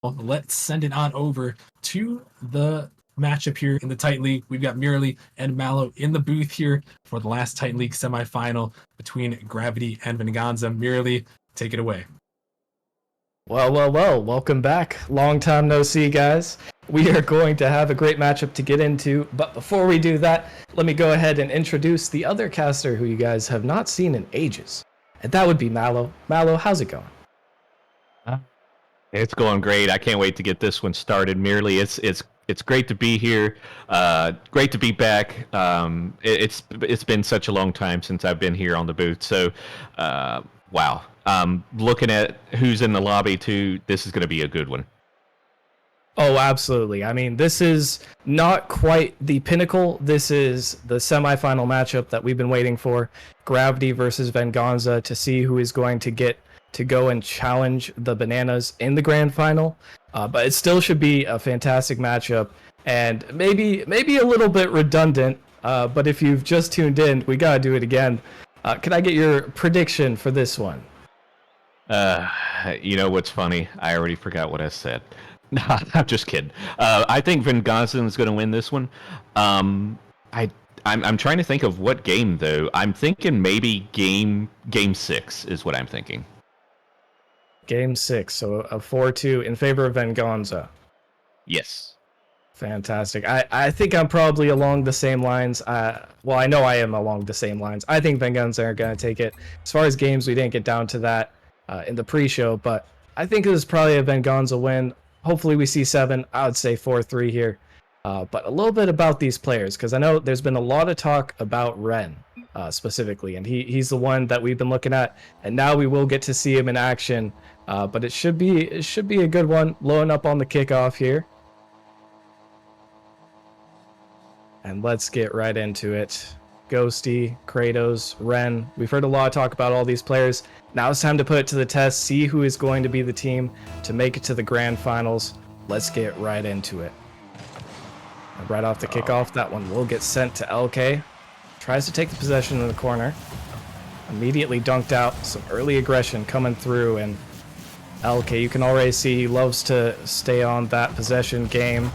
let's send it on over to the matchup here in the Titan League. We've got Mirali and Mallow in the booth here for the last Titan League semifinal between Gravity and Venganza. Mirali, take it away. Well, welcome back. Long time no see, guys. We are going to have a great matchup to get into, but before we do that, let me go ahead and introduce the other caster who you guys have not seen in ages, and that would be Mallow. Mallow, how's it going? It's going great. I can't wait to get this one started. Merely, it's great to be here. Great to be back. It's been such a long time since I've been here on the booth. So, wow. Looking at who's in the lobby too, this is going to be a good one. Oh, absolutely. I mean, this is not quite the pinnacle. This is the semifinal matchup that we've been waiting for. Gravity versus Venganza to see who is going to get to go and challenge the Bananas in the grand final. But it still should be a fantastic matchup, and maybe a little bit redundant. But if you've just tuned in, we gotta do it again. Can I get your prediction for this one? You know what's funny? I already forgot what I said. No, I'm just kidding. I think Venganza is going to win this one. I'm trying to think of what game though. I'm thinking maybe game 6 is what I'm thinking. Game 6, so a 4-2 in favor of Venganza. Yes. Fantastic. I think I'm probably along the same lines. Well, I know I am along the same lines. I think Venganza are going to take it. As far as games, we didn't get down to that in the pre-show, but I think this is probably a Venganza win. Hopefully we see 7. I would say 4-3 here. But a little bit about these players, because I know there's been a lot of talk about Ren specifically, and he's the one that we've been looking at, and now we will get to see him in action. But it should be a good one. Blowing up on the kickoff here. And let's get right into it. Ghosty, Kratos, Ren. We've heard a lot of talk about all these players. Now it's time to put it to the test, see who is going to be the team to make it to the grand finals. Let's get right into it. And right off the kickoff, that one will get sent to LK. Tries to take the possession in the corner. Immediately dunked out. Some early aggression coming through, and LK, you can already see he loves to stay on that possession game,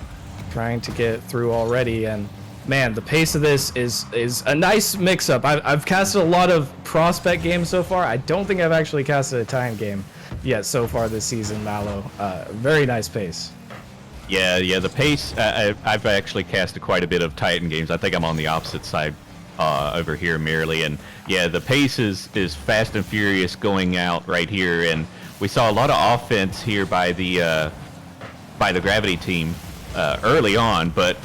trying to get through already. And man, the pace of this is a nice mix-up. I've casted a lot of prospect games so far. I don't think I've actually casted a Titan game yet so far this season, Mallow. Very nice pace. Yeah, the pace. I've actually casted quite a bit of Titan games. I think I'm on the opposite side over here merely. And yeah, the pace is fast and furious going out right here. And we saw a lot of offense here by the Gravity team early on, but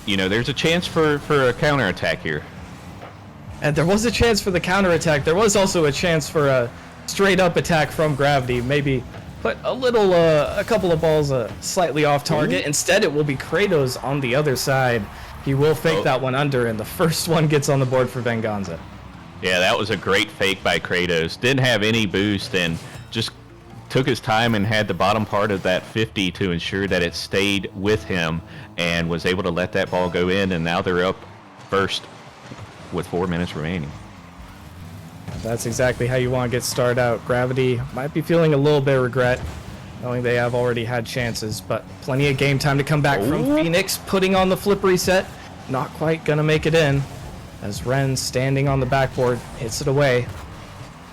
you know, there's a chance for a counterattack here. And there was a chance for the counterattack. There was also a chance for a straight-up attack from Gravity. Maybe put a couple of balls slightly off target. Ooh. Instead, it will be Kratos on the other side. He will fake that one under, and the first one gets on the board for Venganza. Yeah, that was a great fake by Kratos. Didn't have any boost and just took his time and had the bottom part of that 50 to ensure that it stayed with him and was able to let that ball go in, and now they're up first with 4 minutes remaining. That's exactly how you want to get started out. Gravity might be feeling a little bit of regret, knowing they have already had chances, but plenty of game time to come back from Phoenix, putting on the flip reset. Not quite going to make it in, as Ren, standing on the backboard, hits it away.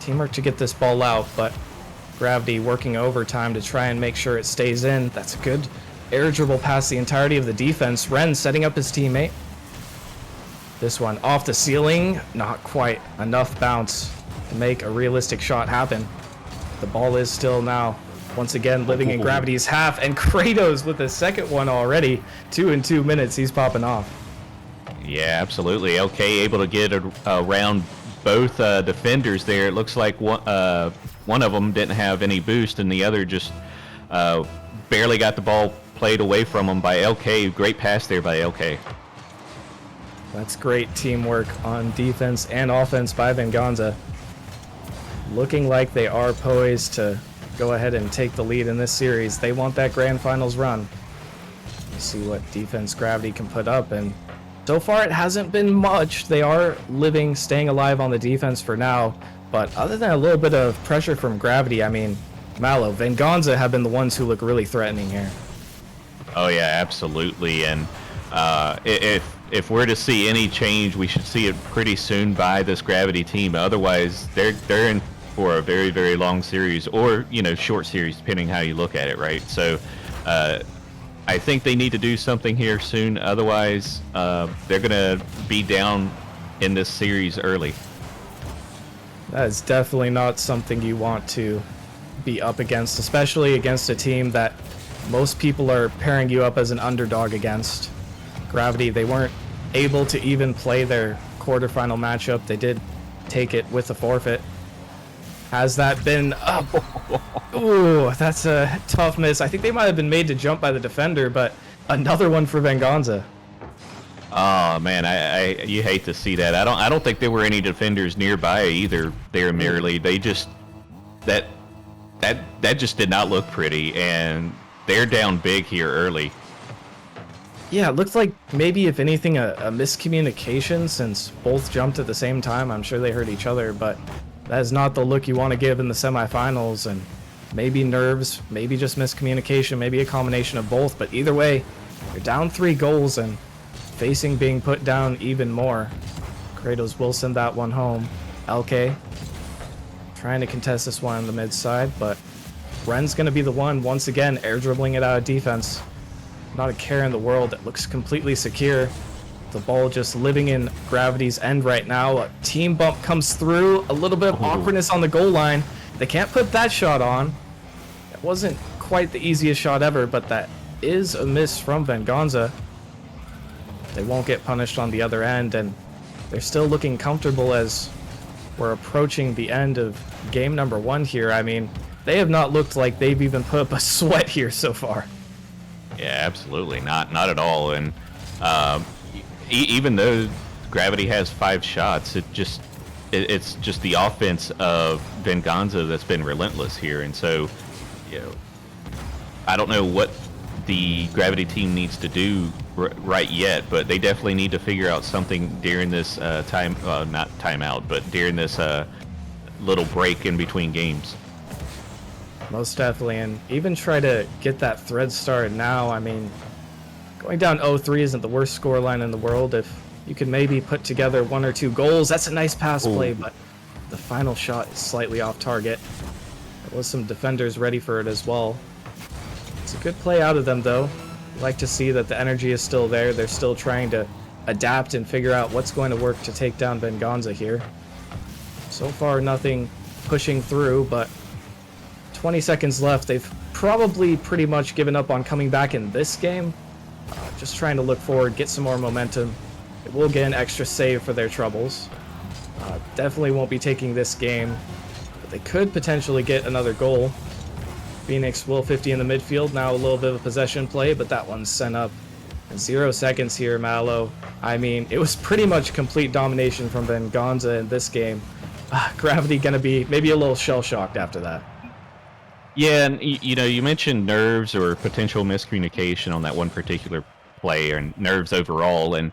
Teamwork to get this ball out, but Gravity working overtime to try and make sure it stays in. That's a good air dribble past the entirety of the defense. Ren setting up his teammate. This one off the ceiling, not quite enough bounce to make a realistic shot happen. The ball is still now once again living in Gravity's half, and Kratos with the second one already. 2 in 2 minutes, he's popping off. Yeah, absolutely. LK able to get around both defenders there. It looks like one of them didn't have any boost, and the other just barely got the ball played away from him by LK. Great pass there by LK. That's great teamwork on defense and offense by Venganza. Looking like they are poised to go ahead and take the lead in this series. They want that grand finals run. Let's see what defense Gravity can put up, and so far it hasn't been much. They are staying alive on the defense for now, but other than a little bit of pressure from Gravity, I mean, Mallow, Venganza have been the ones who look really threatening here. Oh yeah, absolutely. And if we're to see any change, we should see it pretty soon by this Gravity team. Otherwise, they're in for a very, very long series, or short series, depending how you look at it, right? So I think they need to do something here soon. Otherwise, they're gonna be down in this series early. That is definitely not something you want to be up against, especially against a team that most people are pairing you up as an underdog against. Gravity, they weren't able to even play their quarterfinal matchup. They did take it with a forfeit. Has that been up? Ooh, that's a tough miss. I think they might have been made to jump by the defender, but another one for Venganza. Oh man, you hate to see that. I don't think there were any defenders nearby either. There merely they just that just did not look pretty, and they're down big here early. Yeah, it looks like maybe if anything a miscommunication, since both jumped at the same time. I'm sure they heard each other, but that is not the look you want to give in the semifinals. And maybe nerves, maybe just miscommunication, maybe a combination of both. But either way, you're down 3 goals and facing being put down even more. Kratos will send that one home. LK trying to contest this one on the mid side, but Ren's going to be the one once again air dribbling it out of defense. Not a care in the world. It looks completely secure. The ball just living in Gravity's end right now. A team bump comes through. A little bit of awkwardness on the goal line. They can't put that shot on. It wasn't quite the easiest shot ever, but that is a miss from Venganza. They won't get punished on the other end, and they're still looking comfortable as we're approaching the end of game number 1 here. I mean, they have not looked like they've even put up a sweat here so far. Yeah, absolutely not at all. And even though Gravity has 5 shots, it's just the offense of Venganza that's been relentless here. And so, I don't know what the Gravity team needs to do right yet, but they definitely need to figure out something during this not timeout, but during this little break in between games. Most definitely, and even try to get that thread started now. I mean, going down 0-3 isn't the worst scoreline in the world. If you could maybe put together 1 or 2 goals, that's a nice pass play, but the final shot is slightly off target. There was some defenders ready for it as well. It's a good play out of them, though. You like to see that the energy is still there. They're still trying to adapt and figure out what's going to work to take down Venganza here. So far, nothing pushing through, but 20 seconds left. They've probably pretty much given up on coming back in this game. Just trying to look forward, get some more momentum. It will get an extra save for their troubles. Definitely won't be taking this game, but they could potentially get another goal. Phoenix will 50 in the midfield. Now a little bit of a possession play, but that one's sent up. And 0 seconds here, Mallow. I mean, it was pretty much complete domination from Venganza in this game. Gravity gonna be maybe a little shell-shocked after that. Yeah, and you mentioned nerves or potential miscommunication on that one particular play, and nerves overall. And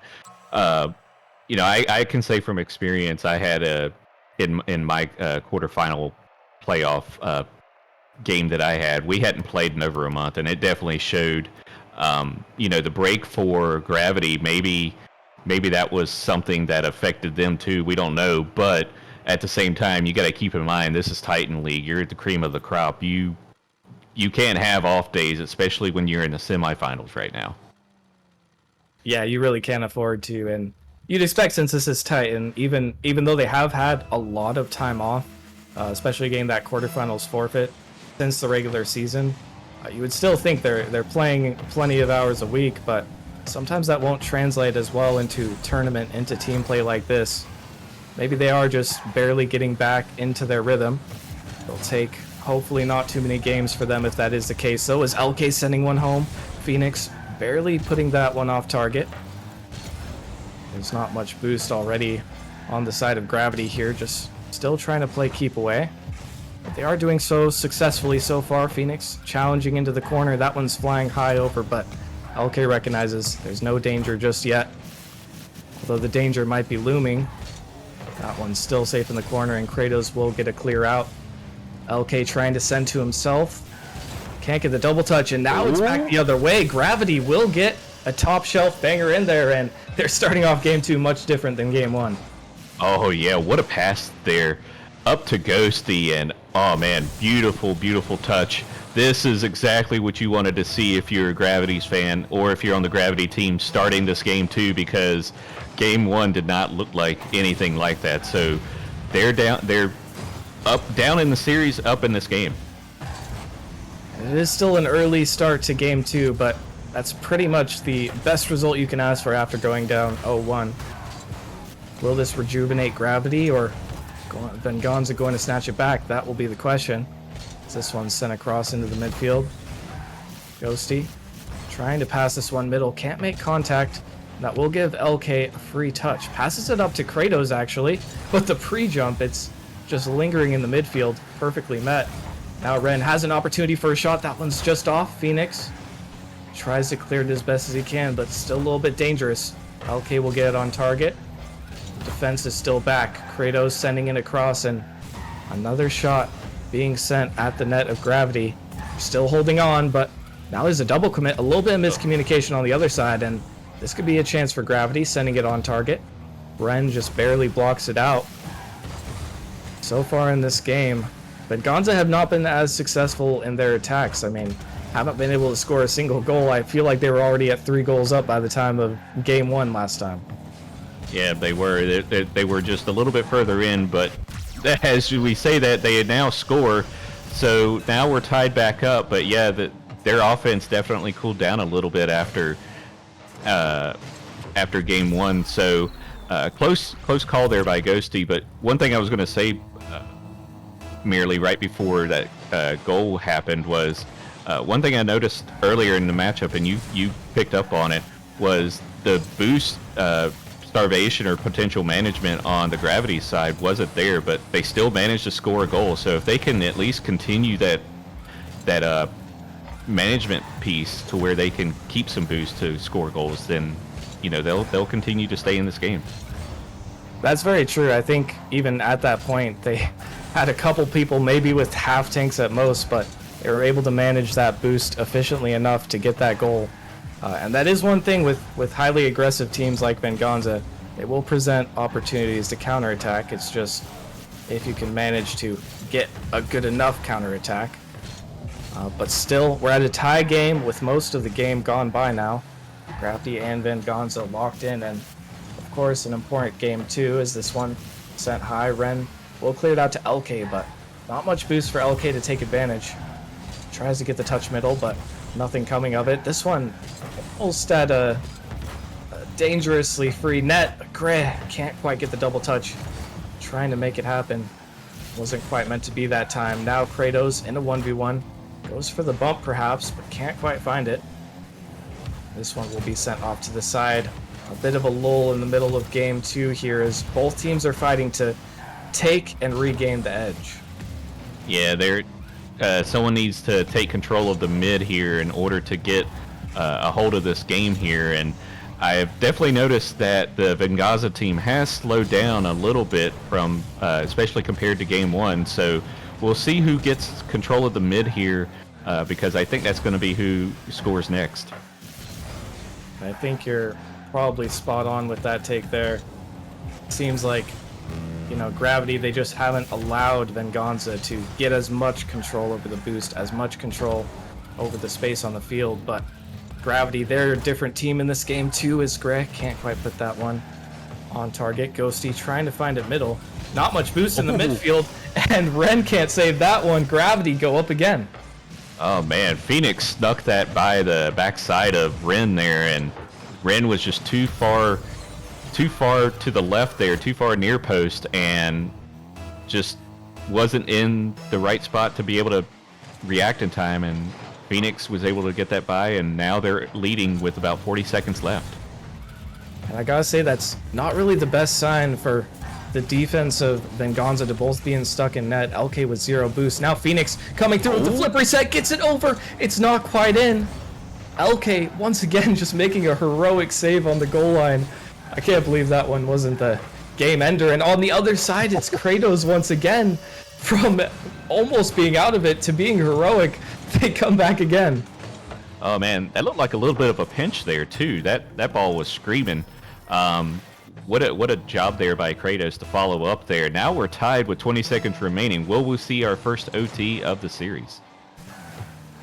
I can say from experience, I had in my quarterfinal playoff game that I had, we hadn't played in over a month, and it definitely showed. The break for Gravity, maybe that was something that affected them too. We don't know, but at the same time, you got to keep in mind, this is Titan League. You're at the cream of the crop. You can't have off days, especially when you're in the semifinals right now. Yeah, you really can't afford to, and you'd expect, since this is Titan, even though they have had a lot of time off, especially getting that quarterfinals forfeit since the regular season, you would still think they're playing plenty of hours a week, but sometimes that won't translate as well into tournament, into team play like this. Maybe they are just barely getting back into their rhythm. It'll take, hopefully, not too many games for them if that is the case. So is LK sending one home. Phoenix barely putting that one off target. There's not much boost already on the side of Gravity here, just still trying to play keep away. But they are doing so successfully so far. Phoenix challenging into the corner. That one's flying high over, but LK recognizes there's no danger just yet. Although the danger might be looming. That one's still safe in the corner, and Kratos will get a clear out. LK trying to send to himself. Can't get the double touch, and now it's back the other way. Gravity will get a top shelf banger in there, and they're starting off game 2 much different than game 1. Oh yeah, what a pass there up to Ghosty, and oh man, beautiful, beautiful touch. This is exactly what you wanted to see if you're a Gravity's fan, or if you're on the Gravity team starting this game 2, because game 1 did not look like anything like that. So they're down in the series, up in this game. It is still an early start to game 2, but that's pretty much the best result you can ask for after going down 0-1. Will this rejuvenate Gravity, or Venganza going to snatch it back? That will be the question. This one's sent across into the midfield. Ghosty trying to pass this one middle, can't make contact. That will give LK a free touch. Passes it up to Kratos actually, but the pre-jump, it's just lingering in the midfield, perfectly met. Now Ren has an opportunity for a shot. That one's just off. Phoenix tries to clear it as best as he can, but still a little bit dangerous. LK will get it on target. Defense is still back. Kratos sending it across, and another shot being sent at the net of Gravity. Still holding on, but now there's a double commit. A little bit of miscommunication on the other side, and this could be a chance for Gravity, sending it on target. Ren just barely blocks it out. So far in this game, Venganza have not been as successful in their attacks. I mean, haven't been able to score a single goal. I feel like they were already at 3 goals up by the time of game 1 last time. Yeah, they were. They were just a little bit further in, but as we say that, they now score. So now we're tied back up. But yeah, their offense definitely cooled down a little bit after game 1. So close call there by Ghosty. But one thing I was going to say merely right before that goal happened was one thing I noticed earlier in the matchup, and you picked up on it, was the boost starvation or potential management on the Gravity side wasn't there, but they still managed to score a goal. So if they can at least continue that management piece to where they can keep some boost to score goals, then they'll continue to stay in this game. That's very true. I think even at that point they had a couple people maybe with half tanks at most, but they were able to manage that boost efficiently enough to get that goal. And that is one thing with highly aggressive teams like Venganza. They will present opportunities to counterattack. It's just if you can manage to get a good enough counterattack. But still, we're at a tie game with most of the game gone by now. Gravity and Venganza locked in, and of course an important game too is this one sent high. Ren will clear it out to LK, but not much boost for LK to take advantage. Tries to get the touch middle, but nothing coming of it. This one almost at a dangerously free net, but Gray can't quite get the double touch. Trying to make it happen. Wasn't quite meant to be that time. Now Kratos in a 1v1. Goes for the bump perhaps, but can't quite find it. This one will be sent off to the side. A bit of a lull in the middle of game 2 here as both teams are fighting to take and regain the edge. Yeah, someone needs to take control of the mid here in order to get a hold of this game here, and I've definitely noticed that the Venganza team has slowed down a little bit from, especially compared to game 1. So we'll see who gets control of the mid here, because I think that's going to be who scores next. I think you're probably spot on with that take there. Seems like, Gravity, they just haven't allowed Venganza to get as much control over the boost, as much control over the space on the field, but Gravity, they're a different team in this game too, as Gray can't quite put that one on target. Ghosty trying to find it middle. Not much boost in the midfield, and Ren can't save that one. Gravity go up again. Oh man, Phoenix snuck that by the backside of Ren there, and Ren was just too far to the left there, too far near post, and just wasn't in the right spot to be able to react in time, and Phoenix was able to get that by, and now they're leading with about 40 seconds left. And I gotta say, that's not really the best sign for the defense of Venganza to both being stuck in net. LK with 0 boost. Now Phoenix coming through with the flip reset, gets it over. It's not quite in. LK once again just making a heroic save on the goal line. I can't believe that one wasn't the game ender. And on the other side, it's Kratos once again. from almost being out of it to being heroic, they come back again. Oh man, that looked like a little bit of a pinch there too. That ball was screaming. What a job there by Kratos to follow up there. Now we're tied with 20 seconds remaining. Will we see our first OT of the series?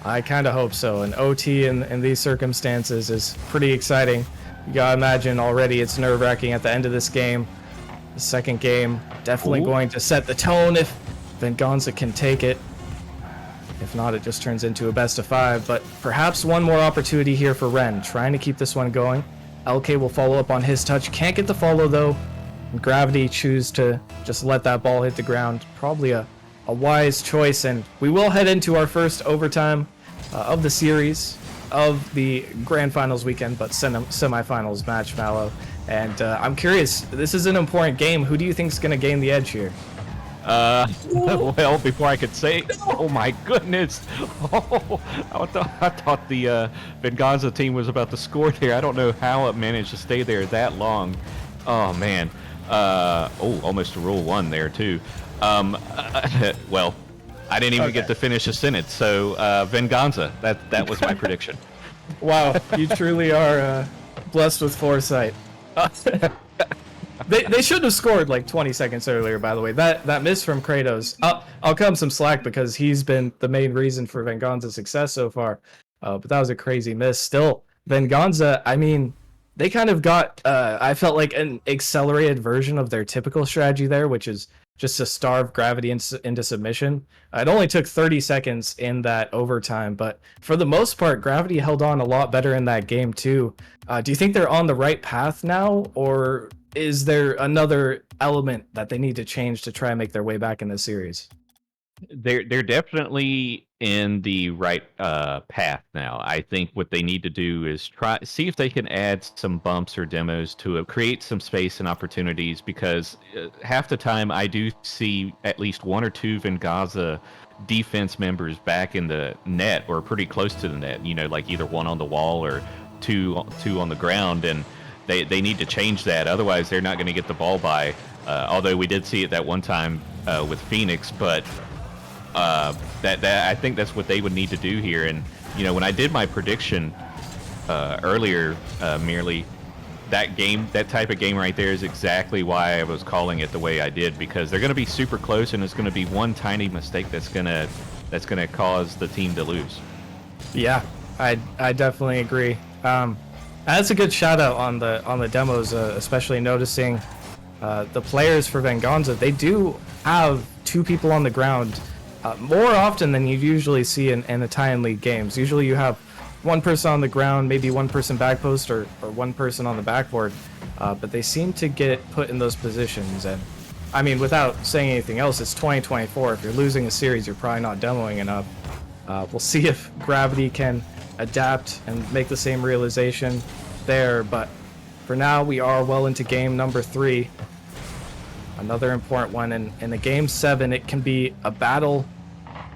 I kind of hope so. An OT in these circumstances is pretty exciting. You gotta imagine already it's nerve-wracking at the end of this game. The second game definitely going to set the tone if Venganza can take it. If not, it just turns into a best of 5. But perhaps one more opportunity here for Ren, trying to keep this one going. LK will follow up on his touch. Can't get the follow though. And Gravity choose to just let that ball hit the ground. Probably a wise choice. And we will head into our first overtime of the series, of the grand finals weekend, but semifinals match, Mallow. And I'm curious, this is an important game. Who do you think is going to gain the edge here? Well, before I could say, oh my goodness! Oh, I thought the Venganza team was about to score there. I don't know how it managed to stay there that long. Oh man! Almost a rule 1 there too. Well, I didn't even get to finish a sentence. So Venganza. That was my prediction. Wow, you truly are blessed with foresight. They should have scored like 20 seconds earlier, by the way. That miss from Kratos. I'll cut him some slack because he's been the main reason for Venganza's success so far. But that was a crazy miss. Still, Venganza, I mean, they kind of got, I felt like an accelerated version of their typical strategy there, which is just to starve Gravity into submission. It only took 30 seconds in that overtime, but for the most part, Gravity held on a lot better in that game too. Do you think they're on the right path now, or is there another element that they need to change to try and make their way back in the series? They're definitely in the right path now. I think what they need to do is see if they can add some bumps or demos to it, create some space and opportunities, because half the time I do see at least 1 or 2 Venganza defense members back in the net or pretty close to the net, you know, like either 1 on the wall or two on the ground, and they need to change that. Otherwise they're not going to get the ball by, although we did see it that one time with Phoenix, but that I think that's what they would need to do here. And you know, when I did my prediction earlier, merely that type of game right there is exactly why I was calling it the way I did, because they're going to be super close, and it's going to be one tiny mistake that's going to cause the team to lose. Yeah, I definitely agree. That's a good shout out on the demos, especially noticing the players for Venganza. They do have 2 people on the ground more often than you usually see in the Titan League games. Usually you have 1 person on the ground, maybe 1 person back post, or 1 person on the backboard, but they seem to get put in those positions. And I mean, without saying anything else, it's 2024. If you're losing a series, you're probably not demoing enough. We'll see if Gravity can adapt and make the same realization there, but for now we are well into game number 3, another important one. And in the game 7, it can be a battle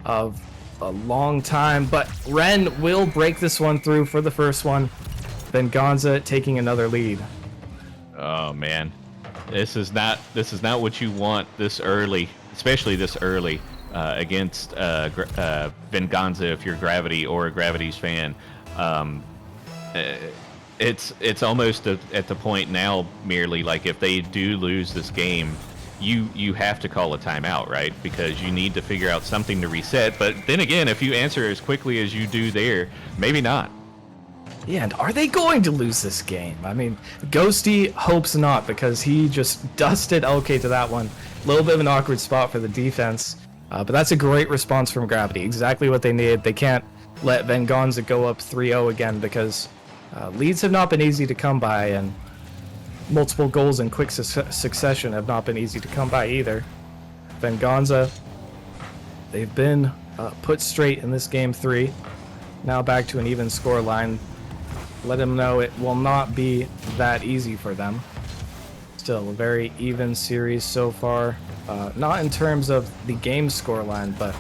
of a long time, but Ren will break this one through for the first one. Venganza taking another lead. Oh man, this is not what you want this early, especially this early against Venganza. If you're Gravity or a Gravity's fan, it's almost at the point now, merely like if they do lose this game, you have to call a timeout, right? Because you need to figure out something to reset. But then again, if you answer as quickly as you do there, maybe not. Yeah, and are they going to lose this game? I mean, Ghosty hopes not, because he just dusted LK to that one. A little bit of an awkward spot for the defense, but that's a great response from Gravity. Exactly what they needed. They can't let Venganza go up 3-0 again, because leads have not been easy to come by, and multiple goals in quick succession have not been easy to come by either. Venganza, they've been put straight in this game 3. Now back to an even score line. Let them know it will not be that easy for them. Still a very even series so far. Not in terms of the game score line, but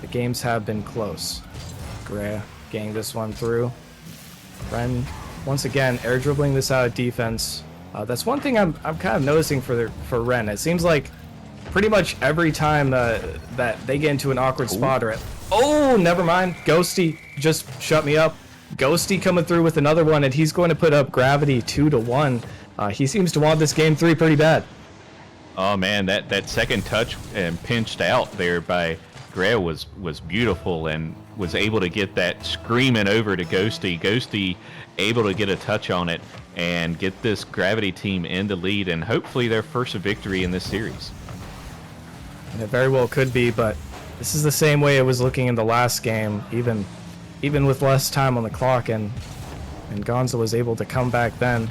the games have been close. Gray getting this one through. Ren, once again, air dribbling this out of defense. That's one thing I'm kind of noticing for Ren. It seems like pretty much every time that they get into an awkward spot or oh, never mind. Ghosty just shut me up. Ghosty coming through with another one, and he's going to put up Gravity 2-1. He seems to want this game 3 pretty bad. Oh man, that second touch and pinched out there by Gray was beautiful, and was able to get that screaming over to Ghosty. Ghosty able to get a touch on it and get this Gravity team in the lead, and hopefully their first victory in this series. And it very well could be, but this is the same way it was looking in the last game, even with less time on the clock, and Gonza was able to come back then.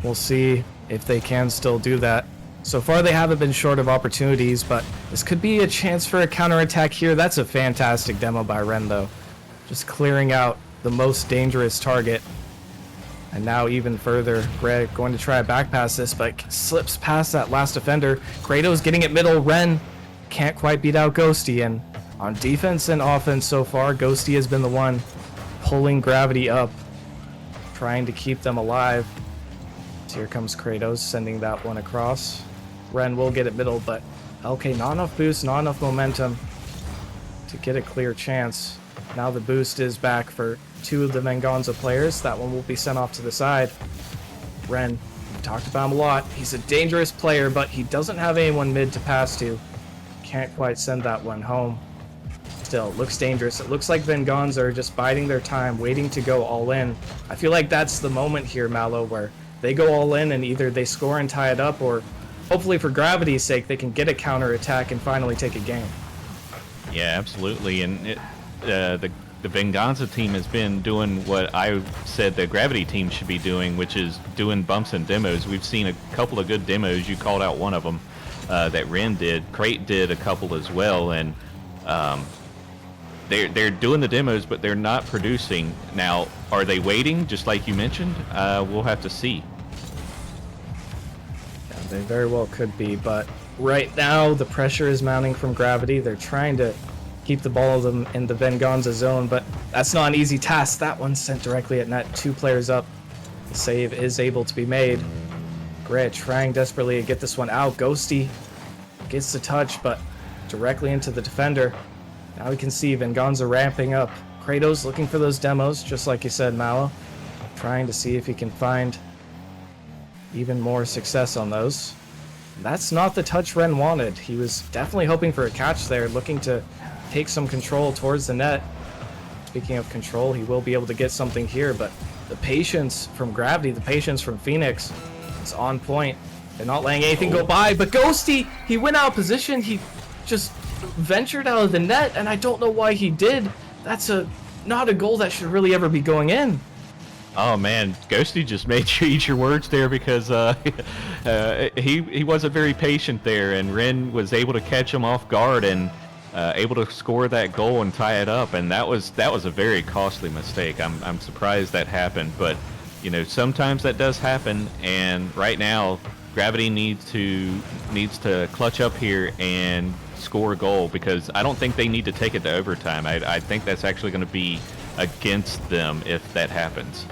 We'll see if they can still do that. So far, they haven't been short of opportunities, but this could be a chance for a counterattack here. That's a fantastic demo by Ren, though. Just clearing out the most dangerous target. And now even further, Greg going to try a back pass this, but slips past that last defender. Kratos getting it middle. Ren can't quite beat out Ghosty, and on defense and offense so far, Ghosty has been the one pulling Gravity up, trying to keep them alive. So here comes Kratos sending that one across. Ren will get it middle, but LK not enough boost, not enough momentum to get a clear chance. Now the boost is back for 2 of the Venganza players. That one will be sent off to the side. Ren, we've talked about him a lot. He's a dangerous player, but he doesn't have anyone mid to pass to. Can't quite send that one home. Still, it looks dangerous. It looks like Venganza are just biding their time, waiting to go all in. I feel like that's the moment here, Mallow, where they go all in and either they score and tie it up, or hopefully for Gravity's sake, they can get a counter attack and finally take a game. Yeah, absolutely. And the Venganza team has been doing what I said the Gravity team should be doing, which is doing bumps and demos. We've seen a couple of good demos. You called out one of them that Ren did. Crate did a couple as well, and they're doing the demos, but they're not producing. Now, are they waiting, just like you mentioned? We'll have to see. Yeah, they very well could be, but right now the pressure is mounting from Gravity. They're trying to keep the ball of them in the Venganza zone, but that's not an easy task. That one's sent directly at net. 2 players up. The save is able to be made. Gray trying desperately to get this one out. Ghosty gets the touch, but directly into the defender. Now we can see Venganza ramping up. Kratos looking for those demos, just like you said, Mallow. Trying to see if he can find even more success on those. That's not the touch Ren wanted. He was definitely hoping for a catch there, looking to take some control towards the net. Speaking of control, he will be able to get something here, but the patience from Gravity, the patience from Phoenix is on point. They're not letting anything go by, but Ghosty, he went out of position. He just ventured out of the net, and I don't know why he did. That's not a goal that should really ever be going in. Oh man, Ghosty just made you eat your words there, because he wasn't very patient there, and Ren was able to catch him off guard and able to score that goal and tie it up, and that was a very costly mistake. I'm surprised that happened, but you know, sometimes that does happen, and right now Gravity needs to clutch up here and score a goal, because I don't think they need to take it to overtime. I think that's actually going to be against them if that happens.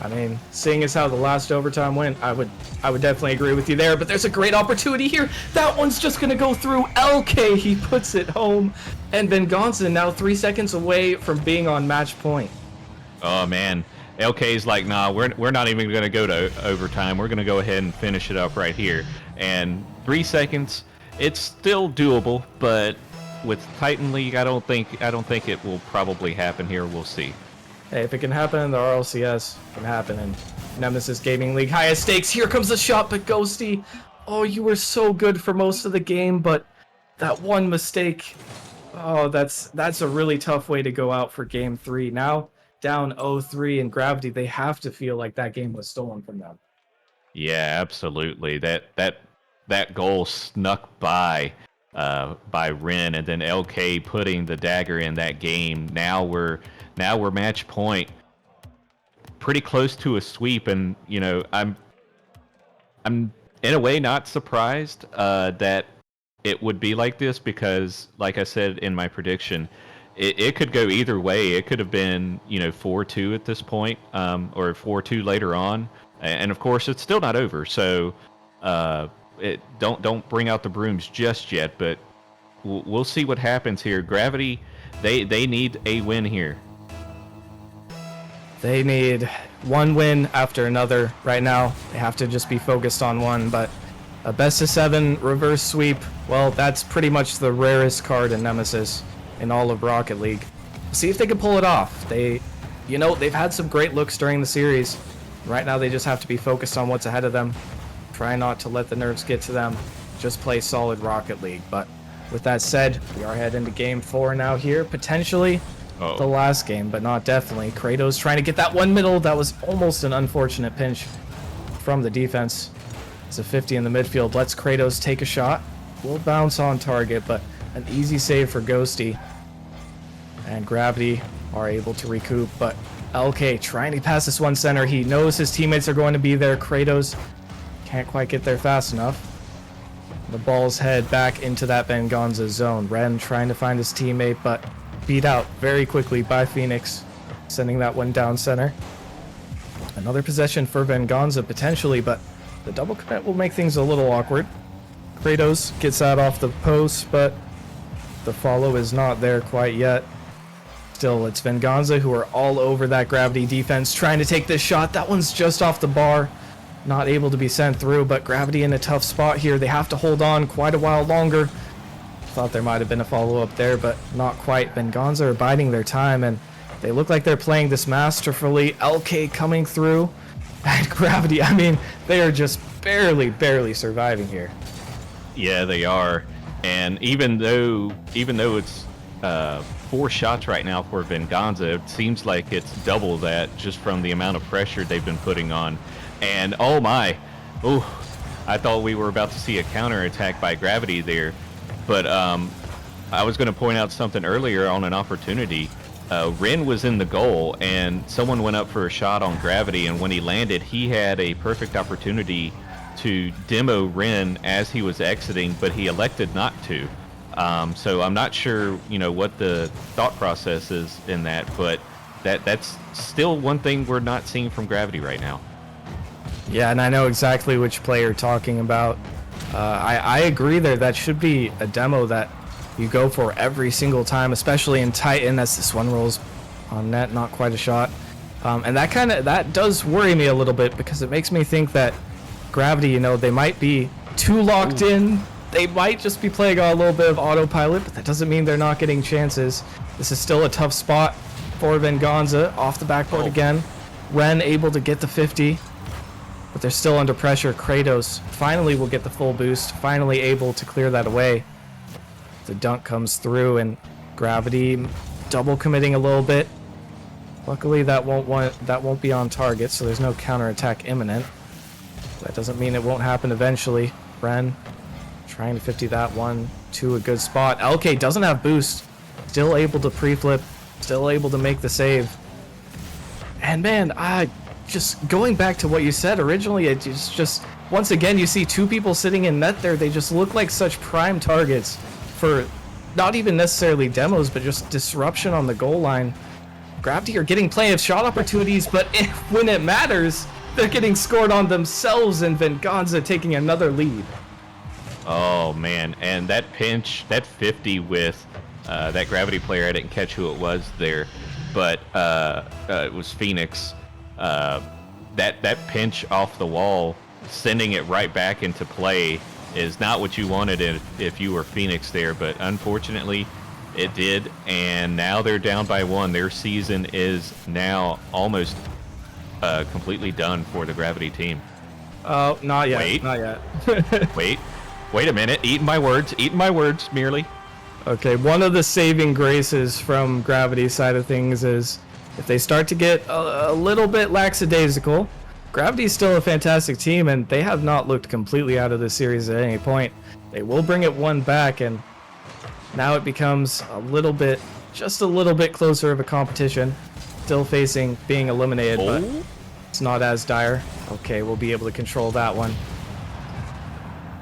I mean, seeing as how the last overtime went, I would definitely agree with you there, but there's a great opportunity here. That one's just going to go through. LK, he puts it home, and Venganza now 3 seconds away from being on match point. Oh man, LK's like, nah, we're not even going to go to overtime. We're going to go ahead and finish it up right here. And 3 seconds, it's still doable, but with Titan League, I don't think it will probably happen here. We'll see. Hey, if it can happen in the RLCS, it can happen in Nemesis Gaming League. Highest stakes. Here comes the shot, but Ghosty, oh, you were so good for most of the game, but that one mistake, oh, that's a really tough way to go out for Game 3. Now down 0-3 in Gravity, they have to feel like that game was stolen from them. Yeah, absolutely. That goal snuck by Ren, and then LK putting the dagger in that game. Now we're match point, pretty close to a sweep, and you know, I'm in a way not surprised that it would be like this, because like I said in my prediction, it could go either way. It could have been, you know, 4-2 at this point, or 4-2 later on, and of course it's still not over. So don't bring out the brooms just yet, but we'll see what happens here. Gravity, they need a win here. They need one win after another right now. They have to just be focused on one, but a best of 7 reverse sweep, well, that's pretty much the rarest card in Nemesis in all of Rocket League. See if they can pull it off. They've had some great looks during the series. Right now they just have to be focused on what's ahead of them. Try not to let the nerves get to them. Just play solid Rocket League. But with that said, we are heading into game 4 now here. Potentially the last game, but not definitely. Kratos trying to get that one middle. That was almost an unfortunate pinch from the defense. It's a 50 in the midfield. Lets Kratos take a shot. Will bounce on target, but an easy save for Ghosty. And Gravity are able to recoup, but LK trying to pass this one center. He knows his teammates are going to be there. Kratos can't quite get there fast enough. The balls head back into that Venganza zone. Ren trying to find his teammate, but beat out very quickly by Phoenix, sending that one down center. Another possession for Venganza potentially, but the double commit will make things a little awkward. Kratos gets that off the post, but the follow is not there quite yet. Still, it's Venganza who are all over that Gravity defense, trying to take this shot. That one's just off the bar, not able to be sent through, but Gravity in a tough spot here. They have to hold on quite a while longer. Thought there might have been a follow-up there, but not quite. Venganza are biding their time, and they look like they're playing this masterfully. LK coming through, and Gravity, I mean, they are just barely surviving here. Yeah, they are. And even though it's 4 shots right now for Venganza, it seems like it's double that just from the amount of pressure they've been putting on. And oh my, I thought we were about to see a counterattack by Gravity there. But I was going to point out something earlier on an opportunity. Ren was in the goal, and someone went up for a shot on Gravity, and when he landed, he had a perfect opportunity to demo Ren as he was exiting, but he elected not to. So I'm not sure, what the thought process is in that, but that's still one thing we're not seeing from Gravity right now. Yeah, and I know exactly which play you're talking about. I agree there. That should be a demo that you go for every single time, especially in Titan, as this one rolls on net, not quite a shot. And that does worry me a little bit, because it makes me think that Gravity, they might be too locked in. They might just be playing on a little bit of autopilot, but that doesn't mean they're not getting chances. This is still a tough spot for Venganza. Off the backboard again. Ren able to get the 50, but they're still under pressure. Kratos finally will get the full boost, finally able to clear that away. The dunk comes through, and Gravity double committing a little bit. Luckily that won't be on target, so there's no counterattack imminent. That doesn't mean it won't happen eventually. Ren trying to 50 that one to a good spot. LK doesn't have boost, still able to pre-flip, still able to make the save. And man, just going back to what you said originally, it's just once again you see 2 people sitting in net there. They just look like such prime targets for not even necessarily demos, but just disruption on the goal line. Gravity are getting plenty of shot opportunities, but when it matters, they're getting scored on themselves, and Venganza taking another lead. Oh man, and that pinch, that 50 with that Gravity player, I didn't catch who it was there, but it was Phoenix. That pinch off the wall, sending it right back into play, is not what you wanted if you were Phoenix there, but unfortunately it did, and now they're down by 1. Their season is now almost completely done for the Gravity team. Oh, not yet. Not yet. Wait a minute. Eating my words, merely. Okay, one of the saving graces from Gravity's side of things is if they start to get a little bit lackadaisical, Gravity's still a fantastic team, and they have not looked completely out of this series at any point. They will bring it 1 back, and now it becomes just a little bit closer of a competition. Still facing being eliminated, but it's not as dire. Okay, we'll be able to control that one.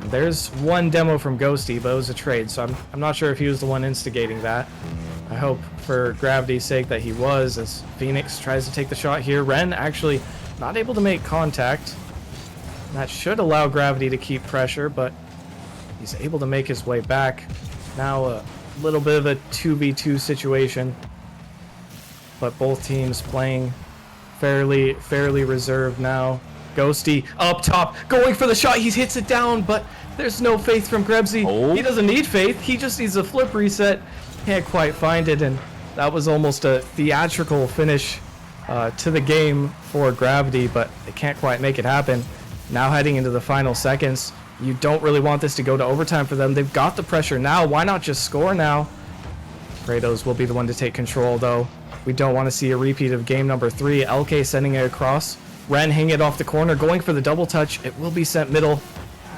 There's one demo from Ghosty, but it was a trade, so I'm not sure if he was the one instigating that. I hope for Gravity's sake that he was, as Phoenix tries to take the shot here. Ren actually not able to make contact. That should allow Gravity to keep pressure, but he's able to make his way back. Now a little bit of a 2v2 situation, but both teams playing fairly reserved now. Ghosty up top, going for the shot. He hits it down, but there's no faith from Grebsy. Oh. He doesn't need faith. He just needs a flip reset. Can't quite find it, and that was almost a theatrical finish to the game for Gravity, but they can't quite make it happen. Now heading into the final seconds, you don't really want this to go to overtime for them. They've got the pressure now. Why not just score now? Kratos will be the one to take control, though. We don't want to see a repeat of game number 3. LK sending it across. Ren hanging it off the corner, going for the double touch. It will be sent middle.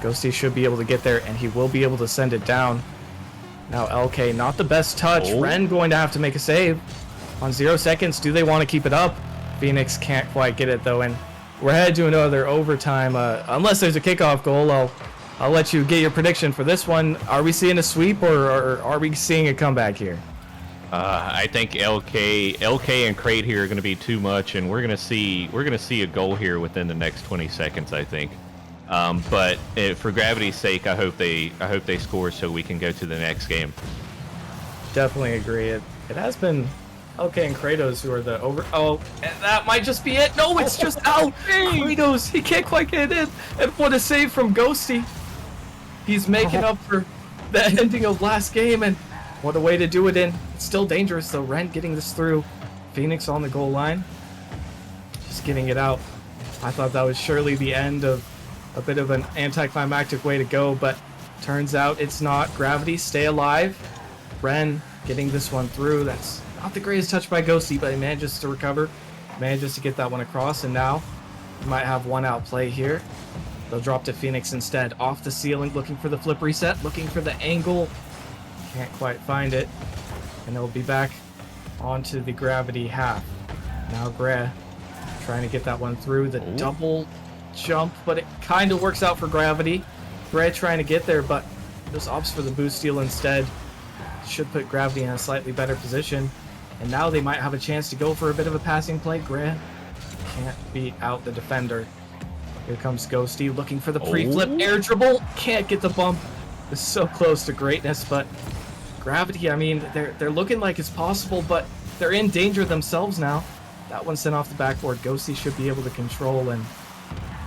Ghosty should be able to get there, and he will be able to send it down. Now LK, not the best touch. Oh. Ren going to have to make a save. On 0 seconds, do they want to keep it up? Phoenix can't quite get it, though, and we're headed to another overtime. Unless there's a kickoff goal, I'll let you get your prediction for this one. Are we seeing a sweep, or are we seeing a comeback here? I think LK and Crate here are going to be too much, and we're going to see a goal here within the next 20 seconds, I think. But for Gravity's sake, I hope they score so we can go to the next game. Definitely agree. It has been LK and Kratos who are the over. Oh, and that might just be it. No, it's just out. Kratos, he can't quite get it in. And what a save from Ghosty. He's making up for the ending of last game, and what a way to do it in. It's still dangerous though. Ren getting this through. Phoenix on the goal line. Just getting it out. I thought that was surely the end of a bit of an anticlimactic way to go, but turns out it's not. Gravity, stay alive. Ren getting this one through. That's not the greatest touch by Ghosty, but he manages to recover. Manages to get that one across, and now we might have one out play here. They'll drop to Phoenix instead. Off the ceiling, looking for the flip reset, looking for the angle. Can't quite find it. And they'll be back onto the Gravity half. Now Gra trying to get that one through the double jump, but it kind of works out for Gravity. Gra trying to get there, but just opts for the boost steal instead. Should put Gravity in a slightly better position. And now they might have a chance to go for a bit of a passing play. Gra can't beat out the defender. Here comes Ghosty looking for the pre-flip air dribble. Can't get the bump. It's so close to greatness, but Gravity, I mean, they're looking like it's possible, but they're in danger themselves now. That one sent off the backboard. Ghosty should be able to control, and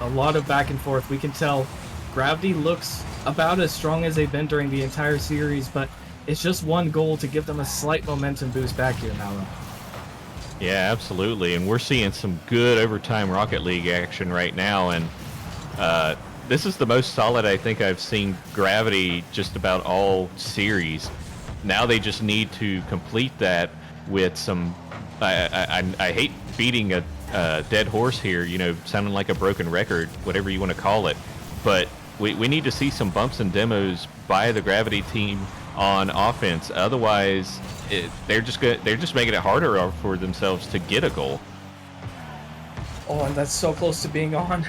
a lot of back and forth. We can tell Gravity looks about as strong as they've been during the entire series, but it's just one goal to give them a slight momentum boost back here now. Yeah, absolutely. And we're seeing some good overtime Rocket League action right now. And this is the most solid I think I've seen Gravity just about all series. Now they just need to complete that with some... I hate beating a dead horse here, you know, sounding like a broken record, whatever you want to call it. But we need to see some bumps and demos by the Gravity team on offense. Otherwise, they're just making it harder for themselves to get a goal. Oh, and that's so close to being on.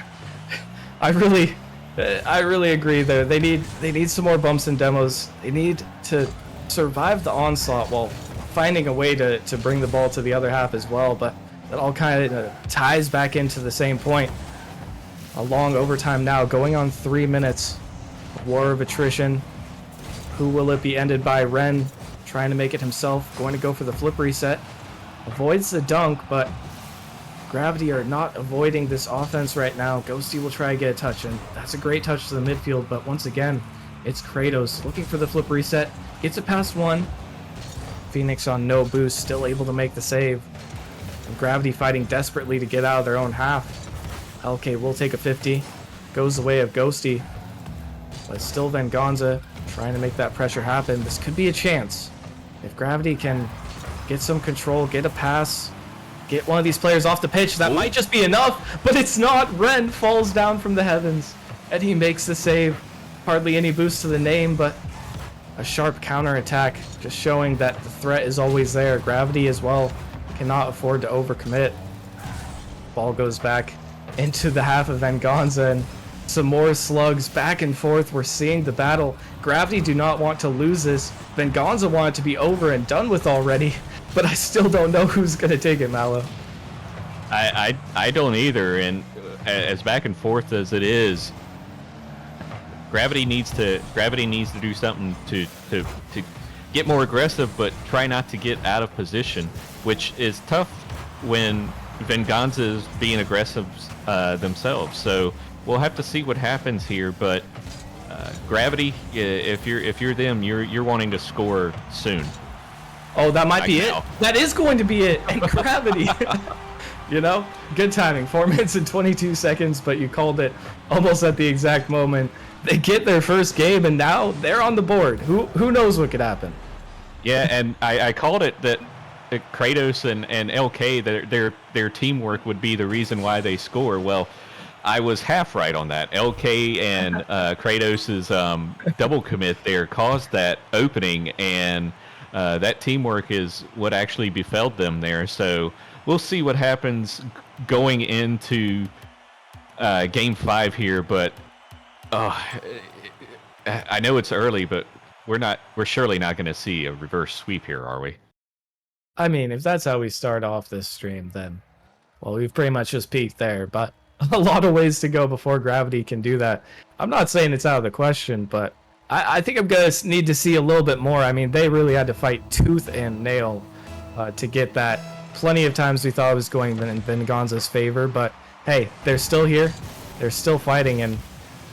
I really agree there. They need some more bumps and demos. They need to survive the onslaught while finding a way to bring the ball to the other half as well. But that all kind of ties back into the same point. A long overtime now, going on 3 minutes. War of attrition. Who will it be ended by? Ren trying to make it himself, going to go for the flip reset. Avoids the dunk, but Gravity are not avoiding this offense right now. Ghosty will try to get a touch, and that's a great touch to the midfield, but once again, it's Kratos looking for the flip reset. Gets it past one. Phoenix on no boost, still able to make the save. And Gravity fighting desperately to get out of their own half. LK will take a 50. Goes the way of Ghosty. But still Venganza trying to make that pressure happen. This could be a chance. If Gravity can get some control, get a pass, get one of these players off the pitch, that might just be enough, but it's not. Ren falls down from the heavens, and he makes the save. Hardly any boost to the name, but a sharp counterattack, just showing that the threat is always there. Gravity as well cannot afford to overcommit. Ball goes back into the half of Venganza, and some more slugs back and forth. We're seeing the battle. Gravity do not want to lose this. Venganza want it to be over and done with already, but I still don't know who's going to take it, Mallow. I don't either, and as back and forth as it is, Gravity needs to do something to get more aggressive, but try not to get out of position, which is tough when Venganza is being aggressive themselves. So we'll have to see what happens here, but Gravity, if you're them, you're wanting to score soon. Oh, that might be it. Now. That is going to be it. And Gravity, you know, good timing. 4 minutes and 22 seconds, but you called it almost at the exact moment. They get their first game, and now they're on the board. Who knows what could happen? Yeah, and I called it that Kratos and LK, their teamwork would be the reason why they score. Well, I was half right on that. LK and Kratos' double commit there caused that opening, and that teamwork is what actually befelled them there. So we'll see what happens going into Game 5 here, but I know it's early, but we're surely not going to see a reverse sweep here, are we? I mean, if that's how we start off this stream, then, well, we've pretty much just peaked there, but a lot of ways to go before Gravity can do that. I'm not saying it's out of the question, but I think I'm going to need to see a little bit more. I mean, they really had to fight tooth and nail to get that. Plenty of times we thought it was going in Venganza's favor, but hey, they're still here. They're still fighting, and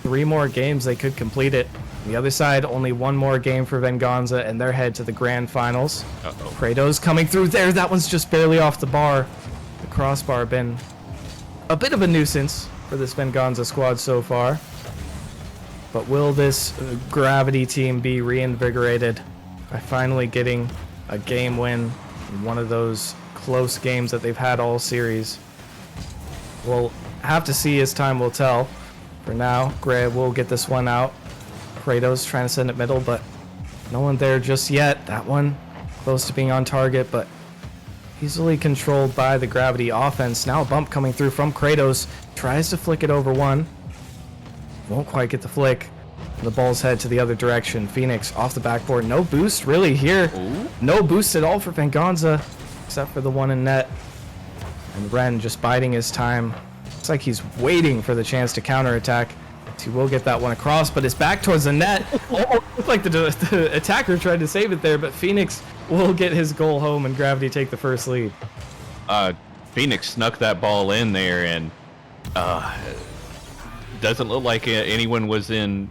3 more games they could complete it. On the other side, only 1 more game for Venganza, and they're head to the grand finals. Kratos coming through there. That one's just barely off the bar. The crossbar been a bit of a nuisance for this Venganza squad so far. But will this Gravity team be reinvigorated by finally getting a game win in one of those close games that they've had all series? We'll have to see as time will tell. For now, Gray will get this one out. Kratos trying to send it middle, but no one there just yet. That one close to being on target, but easily controlled by the Gravity offense. Now a bump coming through from Kratos. Tries to flick it over one. Won't quite get the flick. The ball's head to the other direction. Phoenix off the backboard. No boost really here. Ooh. No boost at all for Venganza, except for the one in net. And Ren just biding his time. Looks like he's waiting for the chance to counterattack. He will get that one across, but it's back towards the net. Almost looked like the attacker tried to save it there, but Phoenix will get his goal home and Gravity take the first lead. Phoenix snuck that ball in there, and doesn't look like anyone was in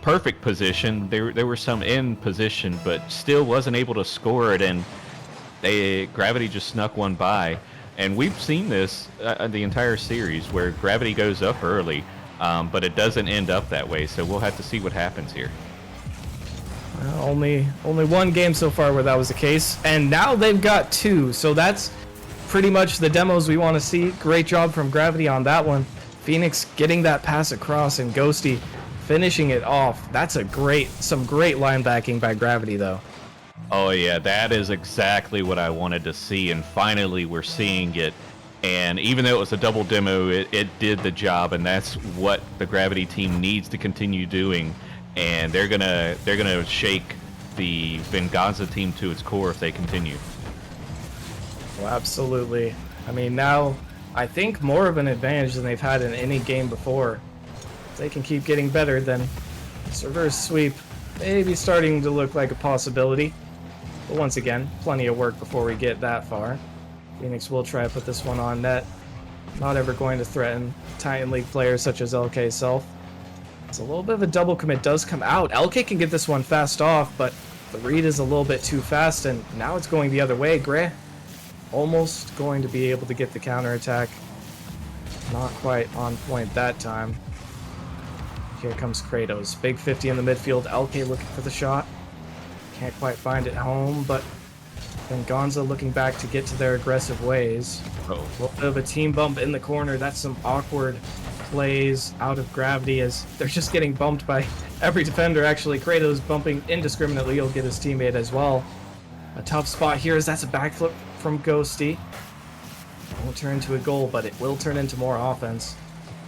perfect position. There were some in position, but still wasn't able to score it, and Gravity just snuck one by. And we've seen this the entire series where Gravity goes up early, but it doesn't end up that way. So we'll have to see what happens here. Only one game so far where that was the case, and now they've got 2. So that's pretty much the demos we want to see. Great job from Gravity on that one. Phoenix getting that pass across, and Ghosty finishing it off. That's some great linebacking by Gravity though. Oh yeah, that is exactly what I wanted to see, and finally we're seeing it. And even though it was a double demo, it did the job, and that's what the Gravity team needs to continue doing. And they're gonna shake the Venganza team to its core if they continue. Well, absolutely. I mean, now I think more of an advantage than they've had in any game before. If they can keep getting better, then this reverse sweep may be starting to look like a possibility. But once again, plenty of work before we get that far. Phoenix will try to put this one on net. Not ever going to threaten Titan League players such as LK Self. It's a little bit of a double commit does come out. LK can get this one fast off, but the read is a little bit too fast, and now it's going the other way. Gray almost going to be able to get the counterattack. Not quite on point that time. Here comes Kratos. Big 50 in the midfield. LK looking for the shot. Can't quite find it home, but Venganza looking back to get to their aggressive ways. A little bit of a team bump in the corner. That's some awkward plays out of Gravity as they're just getting bumped by every defender. Actually, Kratos bumping indiscriminately. He'll get his teammate as well. A tough spot here as that's a backflip from Ghosty. Won't turn into a goal, but it will turn into more offense.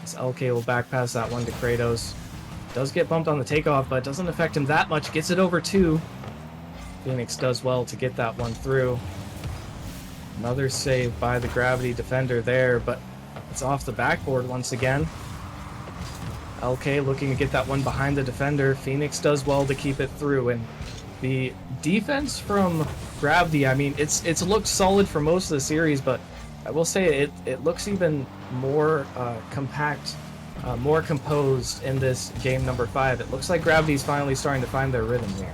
As LK will back pass that one to Kratos. Does get bumped on the takeoff, but doesn't affect him that much. Gets it over 2. Phoenix does well to get that one through. Another save by the Gravity defender there, but it's off the backboard once again. LK looking to get that one behind the defender. Phoenix does well to keep it through, and the defense from Gravity, I mean, it's looked solid for most of the series, but I will say it looks even more compact, more composed in this game number 5. It looks like Gravity's finally starting to find their rhythm here.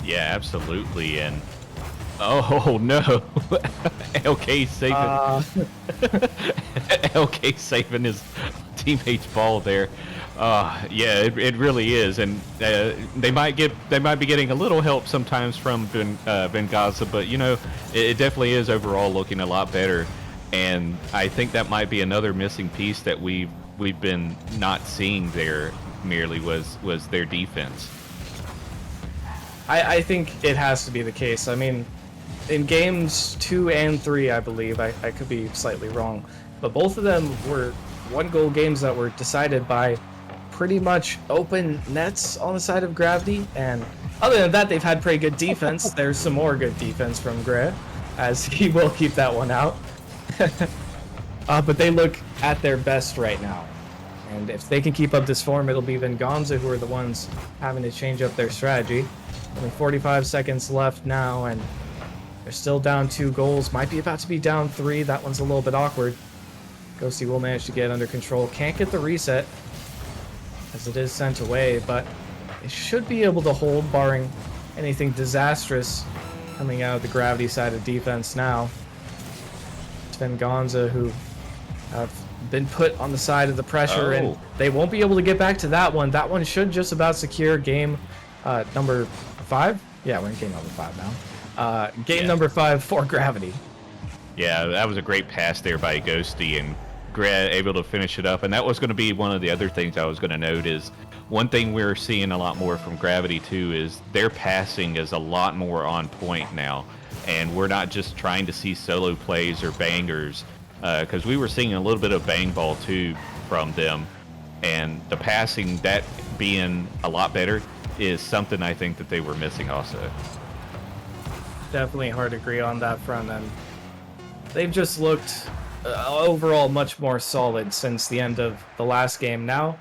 Yeah, absolutely. And oh no, LK saving LK saving his teammate's ball there. Yeah, it really is, and they might be getting a little help sometimes from Venganza, but you know, it definitely is overall looking a lot better. And I think that might be another missing piece that we've been not seeing there. Merely was their defense. I think it has to be the case. I mean, in games 2 and 3, I believe, I could be slightly wrong, but both of them were 1-goal games that were decided by pretty much open nets on the side of Gravity, and other than that, they've had pretty good defense. There's some more good defense from Gray, as he will keep that one out. But they look at their best right now, and if they can keep up this form, it'll be Venganza who are the ones having to change up their strategy. Only 45 seconds left now, and they're still down 2 goals. Might be about to be down 3. That one's a little bit awkward. Ghosty will manage to get under control. Can't get the reset, as it is sent away, but it should be able to hold, barring anything disastrous coming out of the Gravity side of defense now. It's Venganza who have been put on the side of the pressure, and they won't be able to get back to that one. That one should just about secure game number 5. Yeah, we're in game number 5 now. Game number 5 for Gravity. Yeah, that was a great pass there by Ghosty, and Gray able to finish it up. And that was going to be one of the other things I was going to note is one thing we're seeing a lot more from Gravity too is their passing is a lot more on point now, and we're not just trying to see solo plays or bangers, because we were seeing a little bit of bang ball too from them, and the passing, that being a lot better, is something I think that they were missing also. Definitely hard to agree on that front, and they've just looked overall much more solid since the end of the last game. Now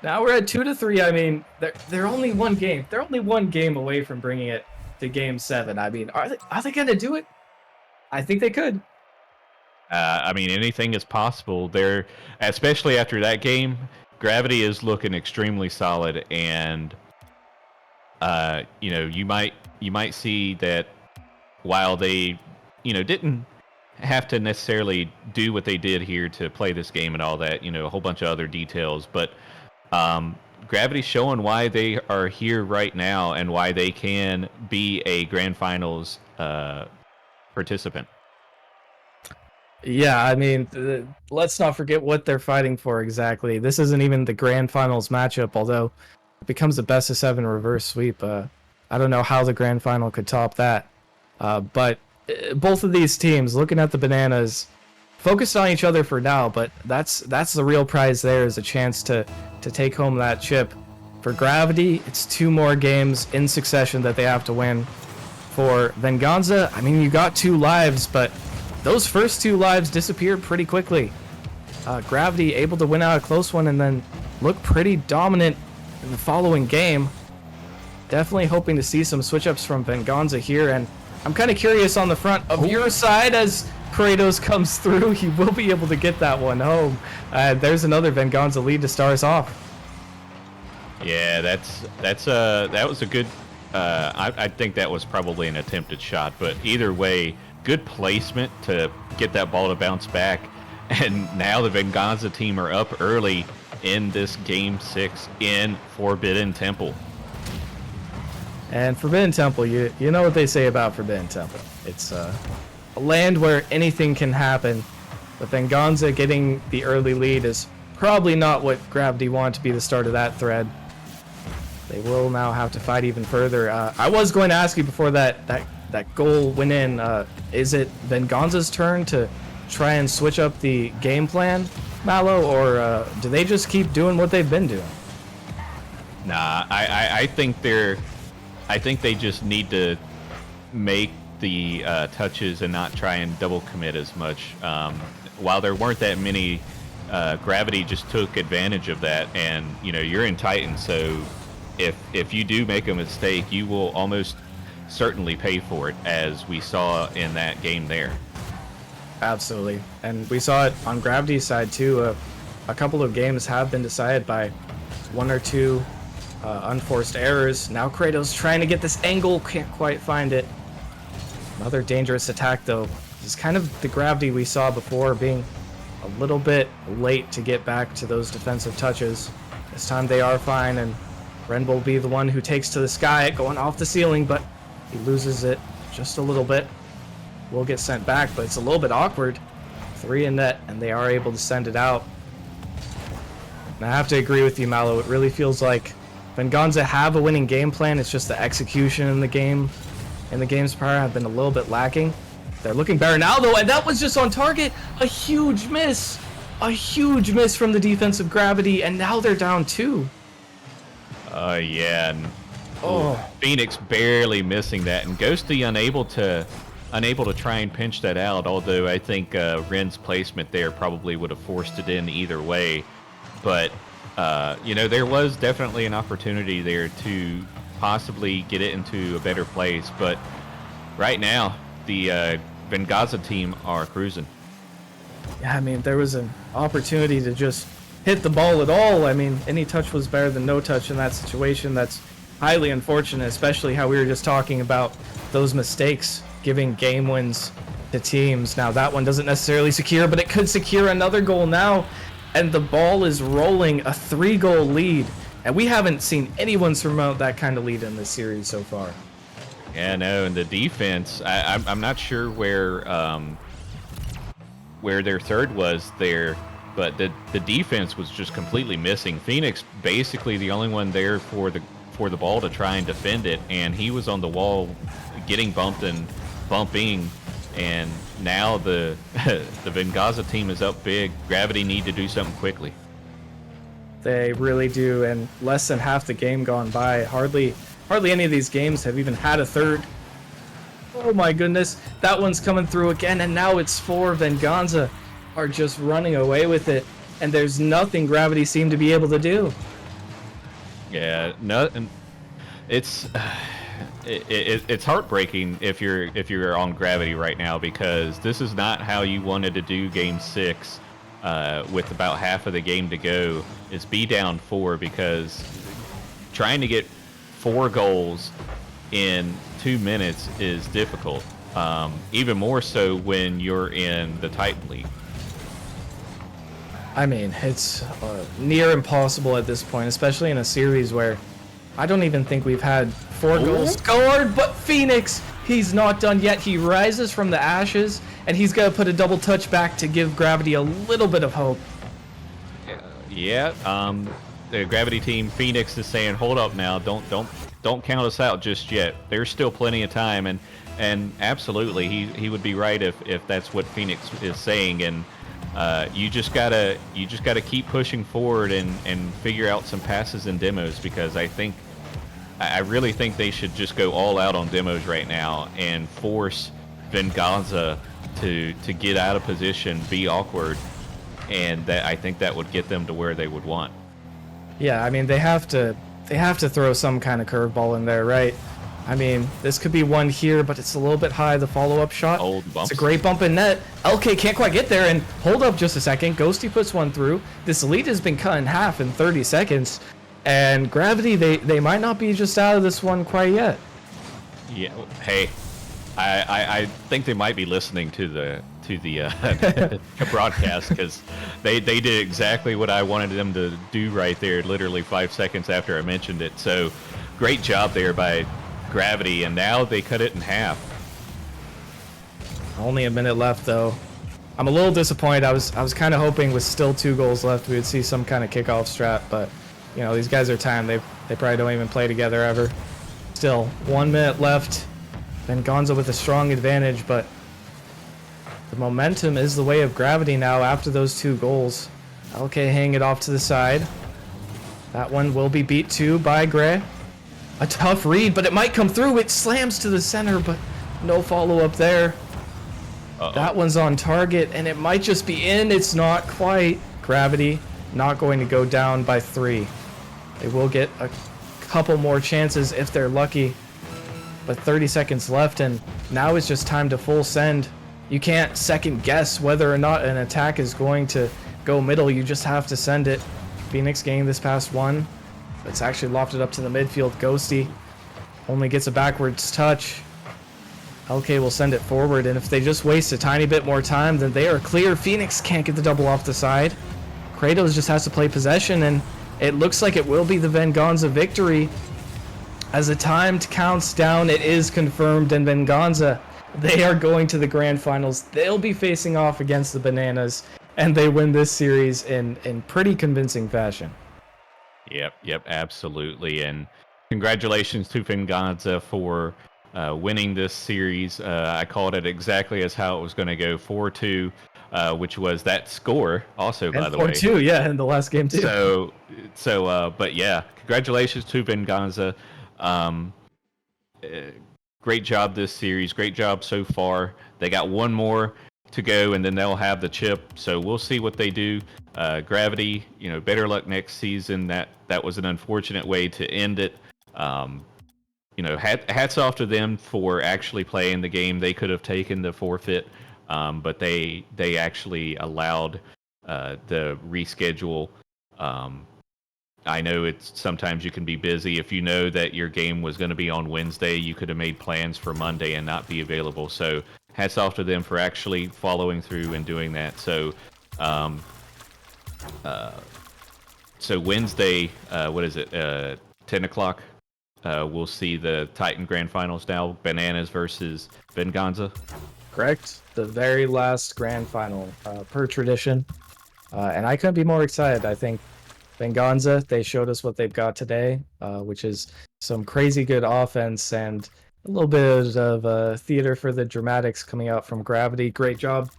we're at 2-3. I mean, they're only one game. They're only one game away from bringing it to game 7. I mean, are they gonna do it? I think they could. I mean, anything is possible. They're, especially after that game, Gravity is looking extremely solid, and you know, you might see that while they, you know, didn't have to necessarily do what they did here to play this game and all that, you know, a whole bunch of other details, but Gravity's showing why they are here right now and why they can be a grand finals participant. Yeah, I mean, let's not forget what they're fighting for exactly. This isn't even the grand finals matchup, although it becomes a best of 7 reverse sweep. I don't know how the grand final could top that. But both of these teams, looking at the bananas, focused on each other for now, but that's the real prize there, is a chance to take home that chip. For Gravity, it's 2 more games in succession that they have to win. For Venganza, I mean, you got 2 lives, but those first 2 lives disappeared pretty quickly. Gravity able to win out a close one and then look pretty dominant in the following game. Definitely hoping to see some switch-ups from Venganza here, and I'm kind of curious on the front of your side as Kratos comes through. He will be able to get that one home. There's another Venganza lead to start us off. Yeah, that was a good. I think that was probably an attempted shot, but either way, good placement to get that ball to bounce back. And now the Venganza team are up early in this game 6 in Forbidden Temple. And Forbidden Temple, you know what they say about Forbidden Temple. It's a land where anything can happen. But Venganza getting the early lead is probably not what Gravity want to be the start of that thread. They will now have to fight even further. I was going to ask you before that goal went in, is it Venganza's turn to try and switch up the game plan, Mallow, or do they just keep doing what they've been doing? Nah, I think they just need to make the touches and not try and double commit as much. While there weren't that many, Gravity just took advantage of that, and you're in Titan, so if you do make a mistake, you will almost certainly pay for it, as we saw in that game there. Absolutely, and we saw it on Gravity's side too. A couple of games have been decided by one or two unforced errors. Now Kratos trying to get this angle, can't quite find it. Another dangerous attack though. This is kind of the Gravity we saw before, being a little bit late to get back to those defensive touches. This time they are fine, and Ren will be the one who takes to the sky, going off the ceiling, but he loses it just a little bit. Will get sent back, but it's a little bit awkward. 3 in net, and they are able to send it out. And I have to agree with you, Mallow. It really feels like Venganza have a winning game plan. It's just the execution in the game, and the games prior have been a little bit lacking. They're looking better now, though, and that was just on target. A huge miss. A huge miss from the defensive Gravity, and now they're down 2. Yeah. And, Phoenix barely missing that, and Ghosty unable to try and pinch that out, although I think Ren's placement there probably would have forced it in either way. But, there was definitely an opportunity there to possibly get it into a better place. But right now, the Venganza team are cruising. Yeah, I mean, there was an opportunity to just hit the ball at all. I mean, any touch was better than no touch in that situation. That's highly unfortunate, especially how we were just talking about those mistakes giving game wins to teams. Now, that one doesn't necessarily secure, but it could secure another goal now. And the ball is rolling, a 3-goal lead. And we haven't seen anyone surmount that kind of lead in this series so far. Yeah, no, and the defense, I'm not sure where their third was there, but the defense was just completely missing. Phoenix basically the only one there for the ball to try and defend it, and he was on the wall getting bumped and bumping, and now the Venganza team is up big. Gravity need to do something quickly. They really do, and less than half the game gone by. Hardly any of these games have even had a third. Oh my goodness, that one's coming through again, and now it's 4. Venganza are just running away with it, and there's nothing Gravity seem to be able to do. Yeah, no, and it's heartbreaking if you're on Gravity right now, because this is not how you wanted to do Game 6 with about half of the game to go. It's be down 4, because trying to get 4 goals in 2 minutes is difficult, even more so when you're in the Titan League. I mean, it's near impossible at this point, especially in a series where I don't even think we've had 4 goals scored. But Phoenix, he's not done yet. He rises from the ashes, and he's got to put a double touch back to give Gravity a little bit of hope. Yeah, the Gravity team, Phoenix, is saying, hold up now, don't count us out just yet. There's still plenty of time, and absolutely, he would be right if that's what Phoenix is saying. And you just gotta keep pushing forward and figure out some passes and demos, because I really think they should just go all out on demos right now and force Venganza to get out of position, be awkward, and I think that would get them to where they would want. Yeah, I mean, they have to throw some kind of curveball in there, right? I mean, this could be one here, but it's a little bit high, the follow-up shot. It's a great bump in net. LK can't quite get there, and hold up just a second. Ghosty puts one through. This lead has been cut in half in 30 seconds, and Gravity, they might not be just out of this one quite yet. Yeah, hey, I think they might be listening to the broadcast, because they did exactly what I wanted them to do right there, literally 5 seconds after I mentioned it. So great job there by Gravity, and now they cut it in half. Only a minute left, though. I'm a little disappointed. I was kind of hoping with still 2 goals left we would see some kind of kickoff strat, but these guys are timed. They probably don't even play together ever. Still 1 minute left. Venganza with a strong advantage, but the momentum is the way of Gravity now after those 2 goals. LK hang it off to the side. That one will be beat too by Gray. A tough read, but it might come through. It slams to the center, but No follow-up there. Uh-oh. That one's on target, and it might just be in. It's not quite. Gravity not going to go down by 3. They will get a couple more chances if they're lucky. But 30 seconds left, and now it's just time to full send. You can't second guess whether or not an attack is going to go middle. You just have to send it. Phoenix getting this past one. It's actually lofted up to the midfield. Ghosty only gets a backwards touch. LK will send it forward, and if they just waste a tiny bit more time, then they are clear. Phoenix can't get the double off the side. Kratos just has to play possession, and it looks like it will be the Venganza victory. As the time counts down, it is confirmed, and Venganza, they are going to the grand finals. They'll be facing off against the Bananas, and they win this series in pretty convincing fashion. Yep, absolutely. And congratulations to Venganza for winning this series. I called it exactly as how it was going to go, 4-2, which was that score also, by the way. 4-2, yeah, in the last game too. But yeah, congratulations to Venganza. Great job this series. Great job so far. They got one more to go, and then they'll have the chip. So we'll see what they do. Gravity, better luck next season. That was an unfortunate way to end it. Hats off to them for actually playing the game. They could have taken the forfeit, but they actually allowed the reschedule. I know it's sometimes you can be busy. If you know that your game was going to be on Wednesday, you could have made plans for Monday and not be available. So hats off to them for actually following through and doing that. So, Wednesday, what is it? 10 o'clock. We'll see the Titan Grand Finals now. Bananas versus Venganza. Correct. The very last grand final, per tradition. And I couldn't be more excited. I think Venganza, they showed us what they've got today, which is some crazy good offense and a little bit of theater for the dramatics coming out from Gravity. Great job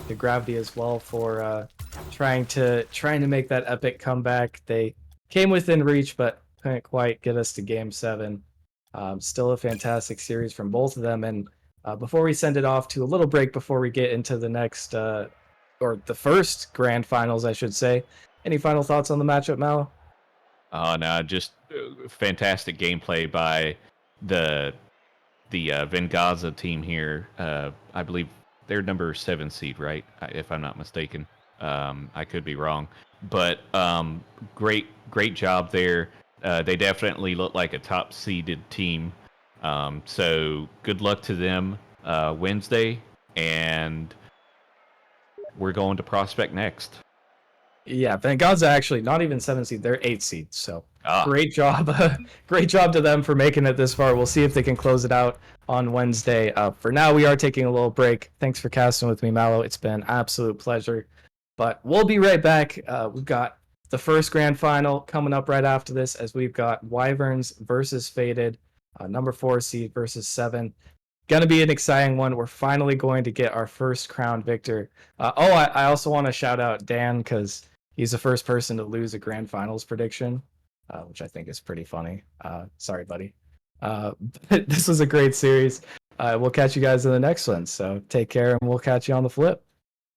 to Gravity as well for trying to make that epic comeback. They came within reach, but couldn't quite get us to Game 7. Still a fantastic series from both of them. And before we send it off to a little break before we get into the next, or the first grand finals, I should say, any final thoughts on the matchup, Mal? No, just fantastic gameplay by the Venganza team here. I believe they're number 7 seed, right? If I'm not mistaken. I could be wrong, but great job there. They definitely look like a top seeded team. So good luck to them Wednesday, and we're going to Prospect next. Yeah, Venganza actually not even 7 seed, they're 8 seeds. So great job. Great job to them for making it this far. We'll see if they can close it out on Wednesday. For now, we are taking a little break. Thanks for casting with me, Mallow. It's been an absolute pleasure. But we'll be right back. We've got the first grand final coming up right after this, as we've got Wyverns versus Faded, number 4 seed versus 7. Gonna be an exciting one. We're finally going to get our first crowned victor. I also want to shout out Dan, because he's the first person to lose a grand finals prediction, which I think is pretty funny. Sorry, buddy. But this was a great series. We'll catch you guys in the next one. So take care, and we'll catch you on the flip.